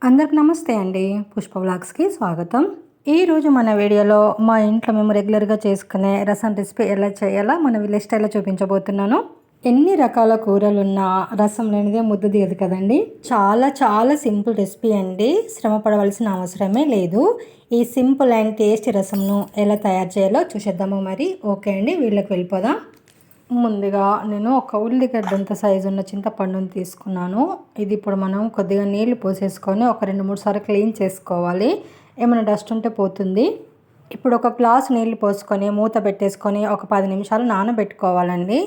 అందరికి నమస్తే అండి. పుష్ప వ్లాగ్స్కి స్వాగతం. ఈరోజు మన వీడియోలో మా ఇంట్లో మేము రెగ్యులర్గా చేసుకునే రసం రెసిపీ ఎలా చేయాలో మన విలేజ్ స్టైల్లో చూపించబోతున్నాను. ఎన్ని రకాల కూరలున్నా రసం లేనిదే ముద్ద దిగదు కదండి. చాలా చాలా సింపుల్ రెసిపీ అండి. శ్రమ పడవలసిన అవసరమే లేదు. ఈ సింపుల్ అండ్ టేస్టీ రసంను ఎలా తయారు చేయాలో చూసేద్దాము. మరి ఓకే అండి, వీళ్ళకి వెళ్ళిపోదాం. ముందుగా నేను ఒక ఉల్లిగడ్డంత సైజు ఉన్న చింతపండుని తీసుకున్నాను. ఇది ఇప్పుడు మనం కొద్దిగా నీళ్లు పోసేసుకొని ఒక 2-3 సార్లు క్లీన్ చేసుకోవాలి. ఏమైనా డస్ట్ ఉంటే పోతుంది. ఇప్పుడు ఒక గ్లాస్ నీళ్లు పోసుకొని మూత పెట్టేసుకొని ఒక 10 నిమిషాలు నానబెట్టుకోవాలండి.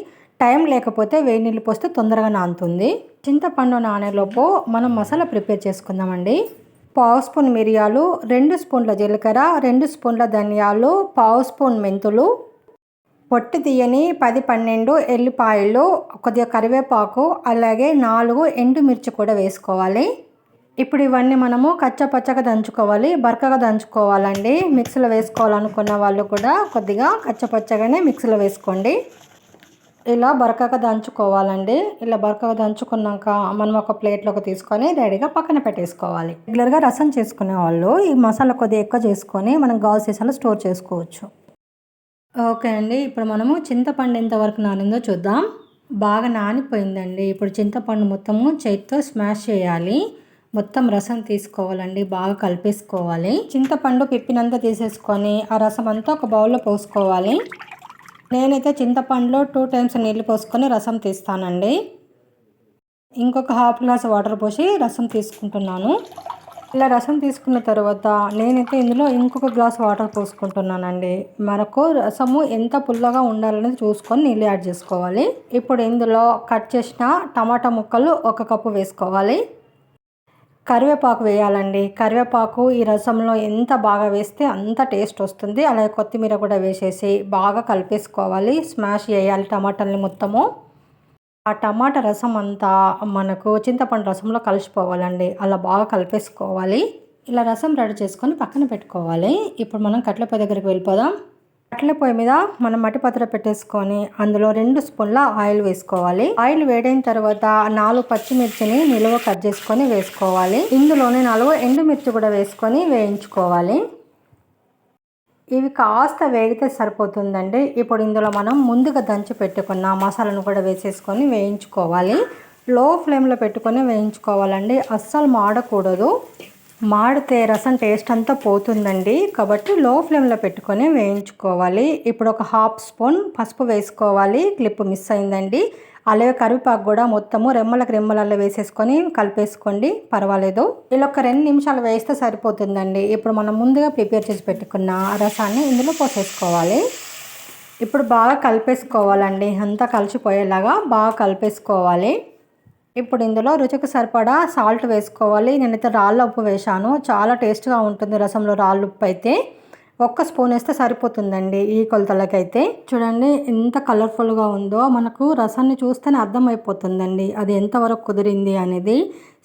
టైం లేకపోతే వేడి నీళ్ళు పోస్తే తొందరగా నానుతుంది. చింతపండు నానేలోపు మనం మసాలా ప్రిపేర్ చేసుకుందామండి. 1/2 స్పూన్ మిరియాలు, 2 స్పూన్ల జీలకర్ర, 2 స్పూన్ల ధనియాలు, 1/2 స్పూన్ మెంతులు, పొట్టు తీయని 10-12 ఎల్లిపాయలు, కొద్దిగా కరివేపాకు, అలాగే 4 ఎండుమిర్చి కూడా వేసుకోవాలి. ఇప్పుడు ఇవన్నీ మనము కచ్చపచ్చగా దంచుకోవాలి. బరకగా దంచుకోవాలండి. మిక్సీలో వేసుకోవాలనుకున్న వాళ్ళు కూడా కొద్దిగా కచ్చపచ్చగానే మిక్సీలో వేసుకోండి. ఇలా బరకగా దంచుకోవాలండి. ఇలా బరకగా దంచుకున్నాక మనం ఒక ప్లేట్లోకి తీసుకొని రెడీగా పక్కన పెట్టేసుకోవాలి. రెగ్యులర్గా రసం చేసుకునే వాళ్ళు ఈ మసాలా కొద్దిగా ఎక్కువ చేసుకొని మనం గాజు సీసాలో స్టోర్ చేసుకోవచ్చు. ఓకే అండి, ఇప్పుడు మనము చింతపండు ఎంతవరకు నానిందో చూద్దాం. బాగా నానిపోయిందండి. ఇప్పుడు చింతపండు మొత్తము చేతితో స్మాష్ చేయాలి. మొత్తం రసం తీసుకోవాలండి, బాగా కలిపేసుకోవాలి. చింతపండు పిప్పినంతా తీసేసుకొని ఆ రసం అంతా ఒక బౌల్లో పోసుకోవాలి. నేనైతే చింతపండులో 2 టైమ్స్ నీళ్ళు పోసుకొని రసం తీస్తానండి. ఇంకొక హాఫ్ గ్లాస్ వాటర్ పోసి రసం తీసుకుంటున్నాను. ఇలా రసం తీసుకున్న తర్వాత నేనైతే ఇందులో ఇంకొక గ్లాస్ వాటర్ పోసుకుంటున్నానండి. మనకు రసము ఎంత పుల్లగా ఉండాలనేది చూసుకొని నీళ్ళు యాడ్ చేసుకోవాలి. ఇప్పుడు ఇందులో కట్ చేసిన టమాటా ముక్కలు 1 కప్పు వేసుకోవాలి. కరివేపాకు వేయాలండి. కరివేపాకు ఈ రసంలో ఎంత బాగా వేస్తే అంత టేస్ట్ వస్తుంది. అలాగే కొత్తిమీర కూడా వేసేసి బాగా కలిపేసుకోవాలి. స్మాష్ చేయాలి టమాటాలని మొత్తము. ఆ టమాటా రసం అంతా మనకు చింతపండు రసంలో కలిసిపోవాలండి. అలా బాగా కలిపేసుకోవాలి. ఇలా రసం రెడీ చేసుకొని పక్కన పెట్టుకోవాలి. ఇప్పుడు మనం కట్టెల పొయ్యి దగ్గరికి వెళ్ళిపోదాం. కట్టెల పొయ్యి మీద మనం మట్టి పాత్ర పెట్టేసుకొని అందులో 2 స్పూన్ల ఆయిల్ వేసుకోవాలి. ఆయిల్ వేడైన తర్వాత 4 పచ్చిమిర్చిని నిలువ కట్ చేసుకొని వేసుకోవాలి. ఇందులోనే 4 ఎండుమిర్చి కూడా వేసుకొని వేయించుకోవాలి. ఇవి కాస్త వేగితే సరిపోతుందండి. ఇప్పుడు ఇందులో మనం ముందుగా దంచి పెట్టుకున్న మసాలాను కూడా వేసేసుకొని వేయించుకోవాలి. లో ఫ్లేమ్లో పెట్టుకొని వేయించుకోవాలండి. అస్సలు మాడకూడదు. మాడితే రసం టేస్ట్ అంతా పోతుందండి. కాబట్టి లో ఫ్లేమ్లో పెట్టుకొని వేయించుకోవాలి. ఇప్పుడు ఒక 1/2 స్పూన్ పసుపు వేసుకోవాలి. క్లిప్ మిస్ అయిందండి. అలాగే కరివేపాకు కూడా మొత్తము రెమ్మలలో వేసేసుకొని కలిపేసుకోండి, పర్వాలేదు. ఇలా ఒక 2 నిమిషాలు వేస్తే సరిపోతుందండి. ఇప్పుడు మనం ముందుగా ప్రిపేర్ చేసి పెట్టుకున్న రసాన్ని ఇందులో పోసేసుకోవాలి. ఇప్పుడు బాగా కలిపేసుకోవాలండి. అంతా కలిసిపోయేలాగా బాగా కలిపేసుకోవాలి. ఇప్పుడు ఇందులో రుచికి సరిపడా సాల్ట్ వేసుకోవాలి. నేనైతే రాళ్ళ ఉప్పు వేశాను. చాలా టేస్ట్గా ఉంటుంది రసంలో రాళ్ళ ఉప్పు అయితే. 1 స్పూన్ వేస్తే సరిపోతుందండి ఈ కొలతలకైతే. చూడండి ఎంత కలర్ఫుల్గా ఉందో. మనకు రసాన్ని చూస్తేనే అర్థమైపోతుందండి అది ఎంతవరకు కుదిరింది అనేది.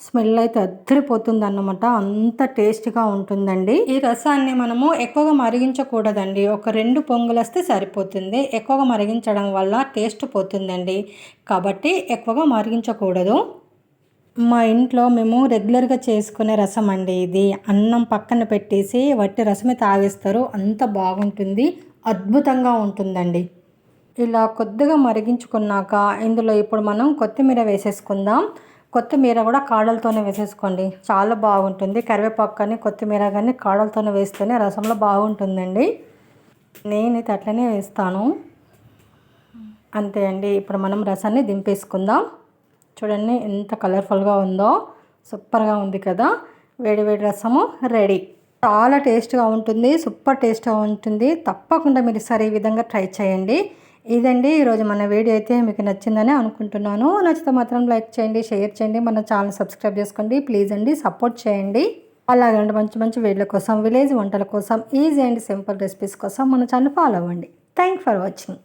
స్మెల్ అయితే అద్దరిపోతుంది అన్నమాట. అంత టేస్ట్గా ఉంటుందండి. ఈ రసాన్ని మనము ఎక్కువగా మరిగించకూడదండి. ఒక 2 పొంగులు వస్తే సరిపోతుంది. ఎక్కువగా మరిగించడం వల్ల టేస్ట్ పోతుందండి. కాబట్టి ఎక్కువగా మరిగించకూడదు. మా ఇంట్లో మేము రెగ్యులర్గా చేసుకునే రసం అండి ఇది. అన్నం పక్కన పెట్టేసి వట్టి రసమే తాగేస్తారు. అంత బాగుంటుంది, అద్భుతంగా ఉంటుందండి. ఇలా కొద్దిగా మరిగించుకున్నాక ఇందులో ఇప్పుడు మనం కొత్తిమీర వేసేసుకుందాం. కొత్తిమీర కూడా కాడలతోనే వేసేసుకోండి, చాలా బాగుంటుంది. కరివేపాకు కానీ కొత్తిమీర కానీ కాడలతోనే వేస్తేనే రసంలో బాగుంటుందండి. నేనైతే అట్లనే వేస్తాను. అంతే అండి. ఇప్పుడు మనం రసాన్ని దింపేసుకుందాం. చూడండి ఎంత కలర్ఫుల్గా ఉందో. సూపర్గా ఉంది కదా. వేడి వేడి రసము రెడీ. చాలా టేస్ట్గా ఉంటుంది, సూపర్ టేస్ట్గా ఉంటుంది. తప్పకుండా మీరు సరే ఈ విధంగా ట్రై చేయండి. ఇదండి ఈరోజు మన వీడియో అయితే మీకు నచ్చిందని అనుకుంటున్నాను. నచ్చితే మాత్రం లైక్ చేయండి, షేర్ చేయండి, మన ఛానల్ సబ్స్క్రైబ్ చేసుకోండి. ప్లీజ్ అండి, సపోర్ట్ చేయండి. అలాగే మంచి మంచి వీడియోల కోసం, విలేజ్ వంటల కోసం, ఈజీ అండ్ సింపుల్ రెసిపీస్ కోసం మన ఛానల్ ఫాలో అవ్వండి. Thank for watching.